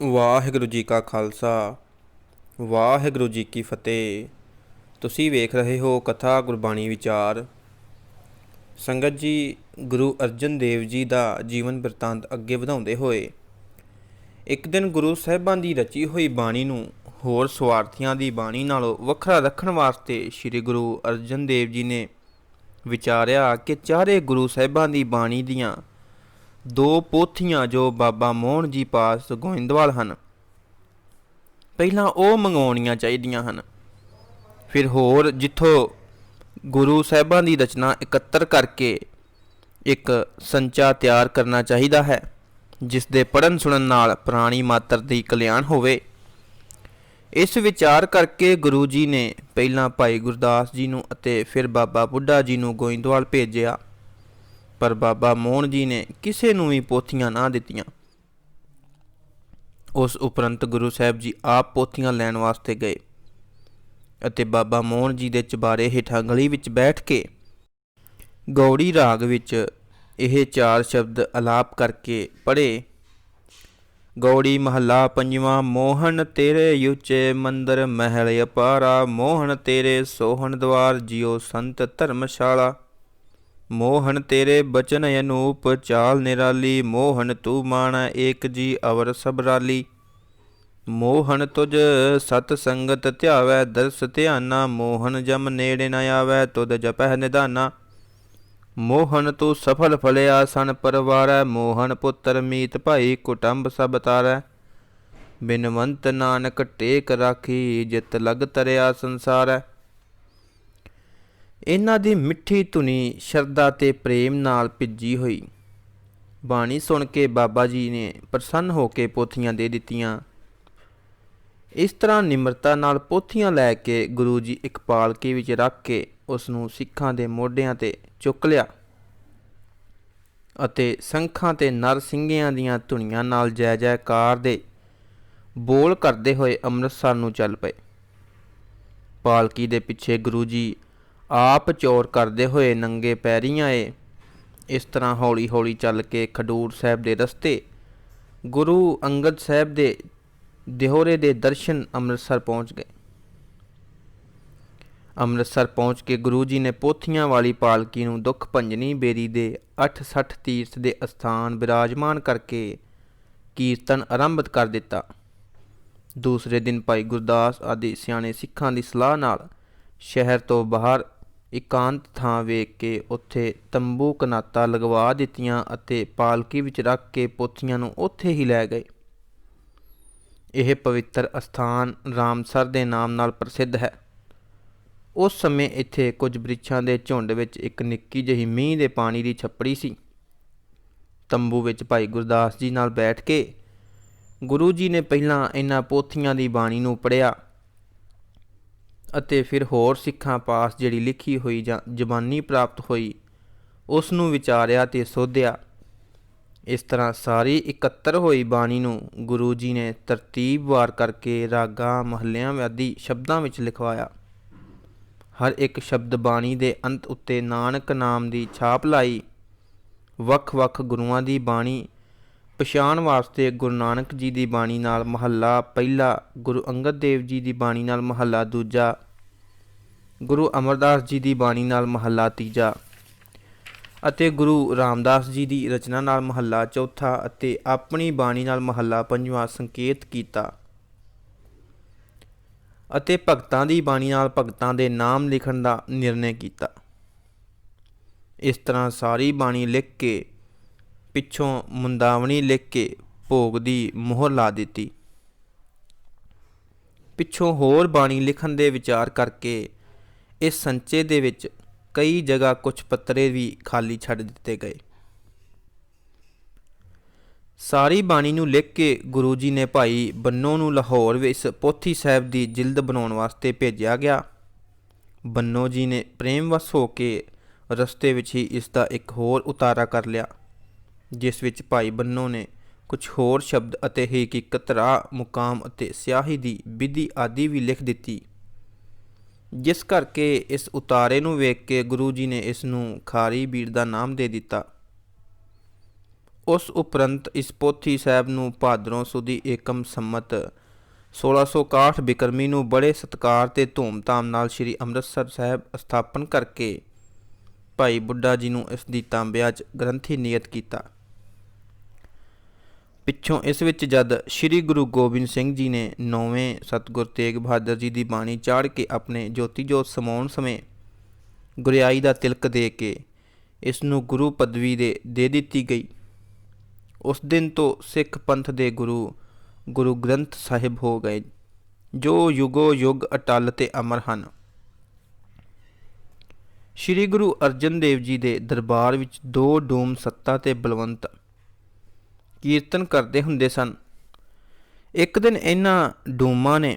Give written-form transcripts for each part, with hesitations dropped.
ਵਾਹਿਗੁਰੂ ਜੀ ਕਾ ਖਾਲਸਾ ਵਾਹਿਗੁਰੂ ਜੀ ਕੀ ਫਤਿਹ। ਤੁਸੀਂ ਵੇਖ ਰਹੇ ਹੋ ਕਥਾ ਗੁਰਬਾਣੀ ਵਿਚਾਰ। ਸੰਗਤ ਜੀ, ਗੁਰੂ ਅਰਜਨ ਦੇਵ ਜੀ ਦਾ ਜੀਵਨ ਬਿਰਤਾਂਤ ਅੱਗੇ ਵਧਾਉਂਦੇ ਹੋਏ ਇੱਕ ਦਿਨ ਗੁਰੂ ਸਾਹਿਬਾਂ ਦੀ ਰਚੀ ਹੋਈ ਬਾਣੀ ਨੂੰ ਹੋਰ ਸਵਾਰਥੀਆਂ ਦੀ ਬਾਣੀ ਨਾਲੋਂ ਵੱਖਰਾ ਰੱਖਣ ਵਾਸਤੇ ਸ੍ਰੀ ਗੁਰੂ ਅਰਜਨ ਦੇਵ ਜੀ ਨੇ ਵਿਚਾਰਿਆ ਕਿ ਚਾਰੇ ਗੁਰੂ ਸਾਹਿਬਾਂ ਦੀ ਬਾਣੀ ਦੀਆਂ ਦੋ ਪੋਥੀਆਂ ਜੋ ਬਾਬਾ ਮੋਹਨ ਜੀ ਪਾਸ ਗੋਇੰਦਵਾਲ ਹਨ, ਪਹਿਲਾਂ ਉਹ ਮੰਗਵਾਉਣੀਆਂ ਚਾਹੀਦੀਆਂ ਹਨ। ਫਿਰ ਹੋਰ ਜਿੱਥੋਂ ਗੁਰੂ ਸਾਹਿਬਾਂ ਦੀ ਰਚਨਾ ਇਕੱਤਰ ਕਰਕੇ ਇੱਕ ਸੰਚਾ ਤਿਆਰ ਕਰਨਾ ਚਾਹੀਦਾ ਹੈ, ਜਿਸ ਦੇ ਪੜ੍ਹਨ ਸੁਣਨ ਨਾਲ ਪ੍ਰਾਣੀ ਮਾਤਰ ਦੀ ਕਲਿਆਣ ਹੋਵੇ। ਇਸ ਵਿਚਾਰ ਕਰਕੇ ਗੁਰੂ ਜੀ ਨੇ ਪਹਿਲਾਂ ਭਾਈ ਗੁਰਦਾਸ ਜੀ ਨੂੰ ਅਤੇ ਫਿਰ ਬਾਬਾ ਬੁੱਢਾ ਜੀ ਨੂੰ ਗੋਇੰਦਵਾਲ ਭੇਜਿਆ, ਪਰ ਬਾਬਾ ਮੋਹਨ ਜੀ ਨੇ ਕਿਸੇ ਨੂੰ ਵੀ ਪੋਥੀਆਂ ਨਾ ਦਿੱਤੀਆਂ। ਉਸ ਉਪਰੰਤ ਗੁਰੂ ਸਾਹਿਬ ਜੀ ਆਪ ਪੋਥੀਆਂ ਲੈਣ ਵਾਸਤੇ ਗਏ ਅਤੇ ਬਾਬਾ ਮੋਹਨ ਜੀ ਦੇ ਚੁਬਾਰੇ ਹੇਠਾਂ ਗਲੀ ਵਿੱਚ ਬੈਠ ਕੇ ਗੌੜੀ ਰਾਗ ਵਿੱਚ ਇਹ ਚਾਰ ਸ਼ਬਦ ਅਲਾਪ ਕਰਕੇ ਪੜ੍ਹੇ। ਗੌੜੀ ਮਹੱਲਾ ਪੰਜਵਾਂ। ਮੋਹਨ ਤੇਰੇ ਉੱਚੇ ਮੰਦਰ ਮਹਿਲ ਅਪਾਰਾ, ਮੋਹਨ ਤੇਰੇ ਸੋਹਣ ਦਵਾਰ ਜਿਉ ਸੰਤ ਧਰਮਸ਼ਾਲਾ। ਮੋਹਨ ਤੇਰੇ ਬਚਨ ਅਨੂਪ ਚਾਲ ਨਿਰਾਲੀ, ਮੋਹਨ ਤੂੰ ਮਾਣੈ ਏਕ ਜੀ ਅਵਰ ਸਬਰਾਲੀ। ਮੋਹਨ ਤੁਝ ਸਤ ਸੰਗਤ ਧਿਆਵੈ ਦਰਸ ਧਿਆਨਾ, ਮੋਹਨ ਜਮ ਨੇੜੇ ਨ ਆਵੈ ਤੁਧ ਜਪਹਿ ਨਿਧਾਨਾ। ਮੋਹਨ ਤੂੰ ਸਫਲ ਫਲਿਆ ਸਨ ਪਰਵਾਰੈ, ਮੋਹਨ ਪੁੱਤਰ ਮੀਤ ਭਾਈ ਕੁਟੰਬ ਸਭ ਤਾਰੈ। ਬਿਨਵੰਤ ਨਾਨਕ ਟੇਕ ਰਾਖੀ ਜਿਤ ਲਗ ਤਰਿਆ ਸੰਸਾਰੈ। ਇਹਨਾਂ ਦੀ ਮਿੱਠੀ ਧੁਨੀ ਸ਼ਰਧਾ ਤੇ ਪ੍ਰੇਮ ਨਾਲ ਭਿੱਜੀ ਹੋਈ ਬਾਣੀ ਸੁਣ ਕੇ ਬਾਬਾ ਜੀ ਨੇ ਪ੍ਰਸੰਨ ਹੋ ਕੇ ਪੋਥੀਆਂ ਦੇ ਦਿੱਤੀਆਂ। ਇਸ ਤਰ੍ਹਾਂ ਨਿਮਰਤਾ ਨਾਲ ਪੋਥੀਆਂ ਲੈ ਕੇ ਗੁਰੂ ਜੀ ਇੱਕ ਪਾਲਕੀ ਵਿੱਚ ਰੱਖ ਕੇ ਉਸ ਨੂੰ ਸਿੱਖਾਂ ਦੇ ਮੋਢਿਆਂ 'ਤੇ ਚੁੱਕ ਲਿਆ ਅਤੇ ਸੰਖਾਂ ਤੇ ਨਰ ਸਿੰਘਿਆਂ ਦੀਆਂ ਧੁਨੀਆਂ ਨਾਲ ਜੈ ਜੈਕਾਰ ਦੇ ਬੋਲ ਕਰਦੇ ਹੋਏ ਅੰਮ੍ਰਿਤਸਰ ਨੂੰ ਚੱਲ ਪਏ। ਪਾਲਕੀ ਦੇ ਪਿੱਛੇ ਗੁਰੂ ਜੀ ਆਪ ਚੌਰ ਕਰਦੇ ਹੋਏ ਨੰਗੇ ਪੈਰੀਂ ਆਏ। ਇਸ ਤਰ੍ਹਾਂ ਹੌਲੀ ਹੌਲੀ ਚੱਲ ਕੇ ਖਡੂਰ ਸਾਹਿਬ ਦੇ ਰਸਤੇ ਗੁਰੂ ਅੰਗਦ ਸਾਹਿਬ ਦੇ ਦਿਹੋਰੇ ਦੇ ਦਰਸ਼ਨ ਅੰਮ੍ਰਿਤਸਰ ਪਹੁੰਚ ਗਏ। ਅੰਮ੍ਰਿਤਸਰ ਪਹੁੰਚ ਕੇ ਗੁਰੂ ਜੀ ਨੇ ਪੋਥੀਆਂ ਵਾਲੀ ਪਾਲਕੀ ਨੂੰ ਦੁੱਖ ਭੰਜਨੀ ਬੇਰੀ ਦੇ 68 ਤੀਰਥ ਦੇ ਅਸਥਾਨ ਬਿਰਾਜਮਾਨ ਕਰਕੇ ਕੀਰਤਨ ਆਰੰਭ ਕਰ ਦਿੱਤਾ। ਦੂਸਰੇ ਦਿਨ ਭਾਈ ਗੁਰਦਾਸ ਆਦਿ ਸਿਆਣੇ ਸਿੱਖਾਂ ਦੀ ਸਲਾਹ ਨਾਲ ਸ਼ਹਿਰ ਤੋਂ ਬਾਹਰ ਇਕਾਂਤ ਥਾਂ ਵੇਖ ਕੇ ਉੱਥੇ ਤੰਬੂ ਕਨਾਤਾਂ ਲਗਵਾ ਦਿੱਤੀਆਂ ਅਤੇ ਪਾਲਕੀ ਵਿੱਚ ਰੱਖ ਕੇ ਪੋਥੀਆਂ ਨੂੰ ਉੱਥੇ ਹੀ ਲੈ ਗਏ। ਇਹ ਪਵਿੱਤਰ ਅਸਥਾਨ ਰਾਮਸਰ ਦੇ ਨਾਮ ਨਾਲ ਪ੍ਰਸਿੱਧ ਹੈ। ਉਸ ਸਮੇਂ ਇੱਥੇ ਕੁਝ ਬ੍ਰਿਛਾਂ ਦੇ ਝੁੰਡ ਵਿੱਚ ਇੱਕ ਨਿੱਕੀ ਜਿਹੀ ਮੀਂਹ ਦੇ ਪਾਣੀ ਦੀ ਛੱਪੜੀ ਸੀ। ਤੰਬੂ ਵਿੱਚ ਭਾਈ ਗੁਰਦਾਸ ਜੀ ਨਾਲ ਬੈਠ ਕੇ ਗੁਰੂ ਜੀ ਨੇ ਪਹਿਲਾਂ ਇਹਨਾਂ ਪੋਥੀਆਂ ਦੀ ਬਾਣੀ ਨੂੰ ਪੜ੍ਹਿਆ ਅਤੇ ਫਿਰ ਹੋਰ ਸਿੱਖਾਂ ਪਾਸ ਜਿਹੜੀ ਲਿਖੀ ਹੋਈ ਜਾਂ ਜ਼ਬਾਨੀ ਪ੍ਰਾਪਤ ਹੋਈ ਉਸ ਨੂੰ ਵਿਚਾਰਿਆ ਅਤੇ ਸੋਧਿਆ। ਇਸ ਤਰ੍ਹਾਂ ਸਾਰੀ ਇਕੱਤਰ ਹੋਈ ਬਾਣੀ ਨੂੰ ਗੁਰੂ ਜੀ ਨੇ ਤਰਤੀਬਵਾਰ ਕਰਕੇ ਰਾਗਾਂ ਮਹੱਲਿਆਂ ਆਦਿ ਸ਼ਬਦਾਂ ਵਿੱਚ ਲਿਖਵਾਇਆ। ਹਰ ਇੱਕ ਸ਼ਬਦ ਬਾਣੀ ਦੇ ਅੰਤ ਉੱਤੇ ਨਾਨਕ ਨਾਮ ਦੀ ਛਾਪ ਲਾਈ। ਵੱਖ-ਵੱਖ ਗੁਰੂਆਂ ਦੀ ਬਾਣੀ ਪਛਾਣ ਵਾਸਤੇ ਗੁਰੂ ਨਾਨਕ ਜੀ ਦੀ ਬਾਣੀ ਨਾਲ ਮਹੱਲਾ ਪਹਿਲਾ, ਗੁਰੂ ਅੰਗਦ ਦੇਵ ਜੀ ਦੀ ਬਾਣੀ ਨਾਲ ਮਹੱਲਾ ਦੂਜਾ, ਗੁਰੂ ਅਮਰਦਾਸ ਜੀ ਦੀ ਬਾਣੀ ਨਾਲ ਮਹੱਲਾ ਤੀਜਾ ਅਤੇ ਗੁਰੂ ਰਾਮਦਾਸ ਜੀ ਦੀ ਰਚਨਾ ਨਾਲ ਮਹੱਲਾ ਚੌਥਾ ਅਤੇ ਆਪਣੀ ਬਾਣੀ ਨਾਲ ਮਹੱਲਾ ਪੰਜਵਾਂ ਸੰਕੇਤ ਕੀਤਾ ਅਤੇ ਭਗਤਾਂ ਦੀ ਬਾਣੀ ਨਾਲ ਭਗਤਾਂ ਦੇ ਨਾਮ ਲਿਖਣ ਦਾ ਨਿਰਣੈ ਕੀਤਾ। ਇਸ ਤਰ੍ਹਾਂ ਸਾਰੀ ਬਾਣੀ ਲਿਖ ਕੇ ਪਿੱਛੋਂ ਮੁੰਦਾਵਣੀ ਲਿਖ ਕੇ ਭੋਗ ਦੀ ਮੋਹਰ ਲਾ ਦਿੱਤੀ। ਪਿੱਛੋਂ ਹੋਰ ਬਾਣੀ ਲਿਖਣ ਦੇ ਵਿਚਾਰ ਕਰਕੇ ਇਸ ਸੰਚੇ ਦੇ ਵਿੱਚ ਕਈ ਜਗ੍ਹਾ ਕੁਝ ਪੱਤਰੇ ਵੀ ਖਾਲੀ ਛੱਡ ਦਿੱਤੇ ਗਏ। ਸਾਰੀ ਬਾਣੀ ਨੂੰ ਲਿਖ ਕੇ ਗੁਰੂ ਜੀ ਨੇ ਭਾਈ ਬੰਨੋ ਨੂੰ ਲਾਹੌਰ ਵਿੱਚ ਪੋਥੀ ਸਾਹਿਬ ਦੀ ਜਿਲਦ ਬਣਾਉਣ ਵਾਸਤੇ ਭੇਜਿਆ ਗਿਆ। ਬੰਨੋ ਜੀ ਨੇ ਪ੍ਰੇਮਵਸ ਹੋ ਕੇ ਰਸਤੇ ਵਿੱਚ ਹੀ ਇਸ ਦਾ ਇੱਕ ਹੋਰ ਉਤਾਰਾ ਕਰ ਲਿਆ, ਜਿਸ ਵਿੱਚ ਭਾਈ ਬੰਨੋ ਨੇ ਕੁਝ ਹੋਰ ਸ਼ਬਦ ਅਤੇ ਹਕੀਕਤ ਰਾਹ ਮੁਕਾਮ ਅਤੇ ਸਿਆਹੀ ਦੀ ਵਿਧੀ ਆਦਿ ਵੀ ਲਿਖ ਦਿੱਤੀ, ਜਿਸ ਕਰਕੇ ਇਸ ਉਤਾਰੇ ਨੂੰ ਵੇਖ ਕੇ ਗੁਰੂ ਜੀ ਨੇ ਇਸ ਨੂੰ ਖਾਰੀ ਬੀੜ ਦਾ ਨਾਮ ਦੇ ਦਿੱਤਾ। ਉਸ ਉਪਰੰਤ ਇਸ ਪੋਥੀ ਸਾਹਿਬ ਨੂੰ ਭਾਦਰੋਂ ਸੁਦੀ ਏਕਮ ਸੰਮਤ 1661 ਬਿਕਰਮੀ ਨੂੰ ਬੜੇ ਸਤਿਕਾਰ ਤੇ ਧੂਮ-ਧਾਮ ਨਾਲ ਸ੍ਰੀ ਅੰਮ੍ਰਿਤਸਰ ਸਾਹਿਬ ਸਥਾਪਨ ਕਰਕੇ ਭਾਈ ਬੁੱਢਾ ਜੀ ਨੂੰ ਇਸ ਦੀ ਤਾਂਬਿਆਂ 'ਚ ਗ੍ਰੰਥੀ ਨਿਯਤ ਕੀਤਾ। ਪਿੱਛੋਂ ਇਸ ਵਿੱਚ ਜਦ ਸ੍ਰੀ ਗੁਰੂ ਗੋਬਿੰਦ ਸਿੰਘ ਜੀ ਨੇ 9ਵੇਂ ਸਤਿਗੁਰ ਤੇਗ ਬਹਾਦਰ ਜੀ ਦੀ ਬਾਣੀ ਚਾੜ ਕੇ ਆਪਣੇ ਜੋਤੀ ਜੋਤ ਸਮਾਉਣ ਸਮੇਂ ਗੁਰਿਆਈ ਦਾ ਤਿਲਕ ਦੇ ਕੇ ਇਸ ਨੂੰ ਗੁਰੂ ਪਦਵੀ ਦੇ ਦਿੱਤੀ ਗਈ। ਉਸ ਦਿਨ ਤੋਂ ਸਿੱਖ ਪੰਥ ਦੇ ਗੁਰੂ ਗੁਰੂ ਗ੍ਰੰਥ ਸਾਹਿਬ ਹੋ ਗਏ, ਜੋ ਯੁਗੋ ਯੁਗ ਅਟਲ ਤੇ ਅਮਰ ਹਨ। ਸ੍ਰੀ ਗੁਰੂ ਅਰਜਨ ਦੇਵ ਜੀ ਦੇ ਦਰਬਾਰ ਵਿੱਚ 2 ਡੂਮ ਸੱਤਾ ਤੇ ਬਲਵੰਤ ਕੀਰਤਨ ਕਰਦੇ ਹੁੰਦੇ ਸਨ। ਇੱਕ ਦਿਨ ਇਹਨਾਂ ਡੂਮਾਂ ਨੇ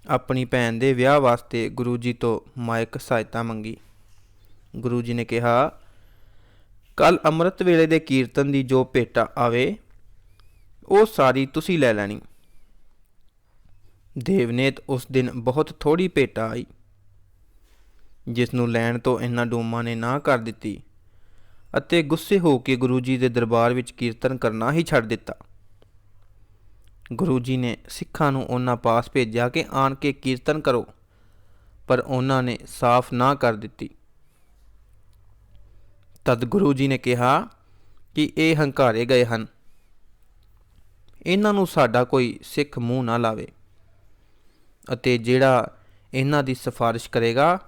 ਆਪਣੀ ਭੈਣ ਦੇ ਵਿਆਹ ਵਾਸਤੇ ਗੁਰੂ ਜੀ ਤੋਂ ਮਾਇਕ ਸਹਾਇਤਾ ਮੰਗੀ। ਗੁਰੂ ਜੀ ਨੇ ਕਿਹਾ, ਕੱਲ ਅੰਮ੍ਰਿਤ ਵੇਲੇ ਦੇ ਕੀਰਤਨ ਦੀ ਜੋ ਭੇਟਾ ਆਵੇ ਉਹ ਸਾਰੀ ਤੁਸੀਂ ਲੈ ਲੈਣੀ। ਦੇਵਨੇਤ ਉਸ ਦਿਨ ਬਹੁਤ ਥੋੜ੍ਹੀ ਭੇਟਾ ਆਈ, ਜਿਸ ਨੂੰ ਲੈਣ ਤੋਂ ਇਹਨਾਂ ਡੂਮਾਂ ਨੇ ਨਾ ਕਰ ਦਿੱਤੀ ਅਤੇ ਗੁੱਸੇ ਹੋ ਕੇ ਗੁਰੂ ਜੀ ਦੇ ਦਰਬਾਰ ਵਿੱਚ ਕੀਰਤਨ ਕਰਨਾ ਹੀ ਛੱਡ ਦਿੱਤਾ। ਗੁਰੂ ਜੀ ਨੇ ਸਿੱਖਾਂ ਨੂੰ ਉਹਨਾਂ ਪਾਸ ਭੇਜਿਆ ਕਿ ਆਣ ਕੇ ਕੀਰਤਨ ਕਰੋ, ਪਰ ਉਹਨਾਂ ਨੇ ਸਾਫ਼ ਨਾ ਕਰ ਦਿੱਤੀ। ਤਦ ਗੁਰੂ ਜੀ ਨੇ ਕਿਹਾ ਕਿ ਇਹ ਹੰਕਾਰੇ ਗਏ ਹਨ, ਇਹਨਾਂ ਨੂੰ ਸਾਡਾ ਕੋਈ ਸਿੱਖ ਮੂੰਹ ਨਾ ਲਾਵੇ, ਅਤੇ ਜਿਹੜਾ ਇਹਨਾਂ ਦੀ ਸਿਫਾਰਿਸ਼ ਕਰੇਗਾ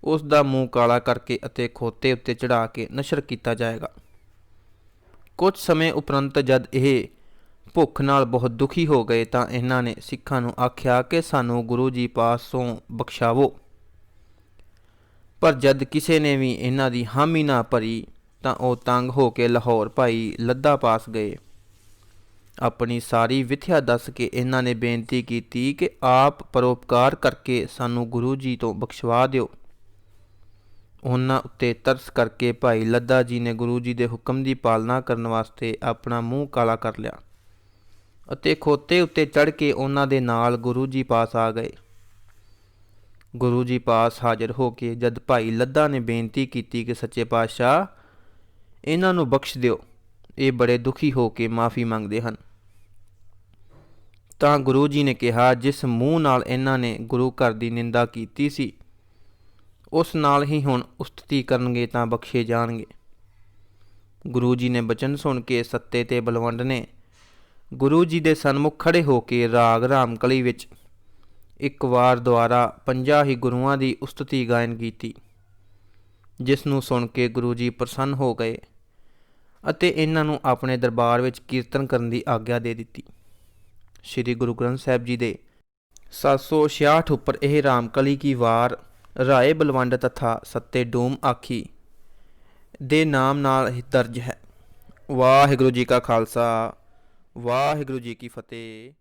ਉਸ ਦਾ ਮੂੰਹ ਕਾਲਾ ਕਰਕੇ ਅਤੇ ਖੋਤੇ ਉੱਤੇ ਚੜ੍ਹਾ ਕੇ ਨਸ਼ਰ ਕੀਤਾ ਜਾਏਗਾ। ਕੁਝ ਸਮੇਂ ਉਪਰੰਤ ਜਦ ਇਹ ਭੁੱਖ ਨਾਲ ਬਹੁਤ ਦੁਖੀ ਹੋ ਗਏ ਤਾਂ ਇਹਨਾਂ ਨੇ ਸਿੱਖਾਂ ਨੂੰ ਆਖਿਆ ਕਿ ਸਾਨੂੰ ਗੁਰੂ ਜੀ ਪਾਸੋਂ ਬਖਸ਼ਾਵੋ। ਪਰ ਜਦ ਕਿਸੇ ਨੇ ਵੀ ਇਹਨਾਂ ਦੀ ਹਾਮੀ ਨਾ ਭਰੀ ਤਾਂ ਉਹ ਤੰਗ ਹੋ ਕੇ ਲਾਹੌਰ ਭਾਈ ਲੱਦਾ ਪਾਸ ਗਏ। ਆਪਣੀ ਸਾਰੀ ਵਿਥਿਆ ਦੱਸ ਕੇ ਇਹਨਾਂ ਨੇ ਬੇਨਤੀ ਕੀਤੀ ਕਿ ਆਪ ਪਰਉਪਕਾਰ ਕਰਕੇ ਸਾਨੂੰ ਗੁਰੂ ਜੀ ਤੋਂ ਬਖਸ਼ਵਾ ਦਿਓ। ਉਹਨਾਂ ਉੱਤੇ ਤਰਸ ਕਰਕੇ ਭਾਈ ਲੱਦਾ ਜੀ ਨੇ ਗੁਰੂ ਜੀ ਦੇ ਹੁਕਮ ਦੀ ਪਾਲਣਾ ਕਰਨ ਵਾਸਤੇ ਆਪਣਾ ਮੂੰਹ ਕਾਲਾ ਕਰ ਲਿਆ ਅਤੇ ਖੋਤੇ ਉੱਤੇ ਚੜ੍ਹ ਕੇ ਉਹਨਾਂ ਦੇ ਨਾਲ ਗੁਰੂ ਜੀ ਪਾਸ ਆ ਗਏ। ਗੁਰੂ ਜੀ ਪਾਸ ਹਾਜ਼ਰ ਹੋ ਕੇ ਜਦ ਭਾਈ ਲੱਦਾ ਨੇ ਬੇਨਤੀ ਕੀਤੀ ਕਿ ਸੱਚੇ ਪਾਤਸ਼ਾਹ ਇਹਨਾਂ ਨੂੰ ਬਖਸ਼ ਦਿਓ, ਇਹ ਬੜੇ ਦੁਖੀ ਹੋ ਕੇ ਮਾफ़ੀ ਮੰਗਦੇ ਹਨ, ਤਾਂ ਗੁਰੂ ਜੀ ਨੇ ਕਿਹਾ, ਜਿਸ ਮੂੰਹ ਨਾਲ ਇਹਨਾਂ ਨੇ ਗੁਰੂ ਘਰ ਦੀ ਨਿੰਦਾ ਕੀਤੀ ਸੀ ਉਸ ਨਾਲ ਹੀ ਹੁਣ ਉਸਤਤੀ ਕਰਨਗੇ ਤਾਂ ਬਖਸ਼ੇ ਜਾਣਗੇ। ਗੁਰੂ ਜੀ ਨੇ ਬਚਨ ਸੁਣ ਕੇ ਸੱਤੇ ਤੇ ਬਲਵੰਡ ਨੇ ਗੁਰੂ ਜੀ ਦੇ ਸਨਮੁਖ ਖੜੇ ਹੋ ਕੇ ਰਾਗ ਰਾਮਕਲੀ ਵਿੱਚ ਇੱਕ ਵਾਰ ਦੁਆਰਾ 50 ਹੀ ਗੁਰੂਆਂ ਦੀ ਉਸਤਤੀ ਗਾਇਨ ਕੀਤੀ, ਜਿਸ ਨੂੰ ਸੁਣ ਕੇ ਗੁਰੂ ਜੀ ਪ੍ਰਸੰਨ ਹੋ ਗਏ ਅਤੇ ਇਹਨਾਂ ਨੂੰ ਆਪਣੇ ਦਰਬਾਰ ਵਿੱਚ ਕੀਰਤਨ ਕਰਨ ਦੀ ਆਗਿਆ ਦੇ ਦਿੱਤੀ। ਸ੍ਰੀ ਗੁਰੂ ਗ੍ਰੰਥ ਸਾਹਿਬ ਜੀ ਦੇ 766 ਉੱਪਰ ਇਹ ਰਾਮਕਲੀ ਕੀ ਵਾਰ ਰਾਏ ਬਲਵੰਡ ਤਥਾ ਸੱਤੇ ਡੂਮ ਆਖੀ ਦੇ ਨਾਮ ਨਾਲ ਹੀ ਦਰਜ ਹੈ। ਵਾਹਿਗੁਰੂ ਜੀ ਕਾ ਖਾਲਸਾ, ਵਾਹਿਗੁਰੂ ਜੀ ਕੀ ਫਤਿਹ।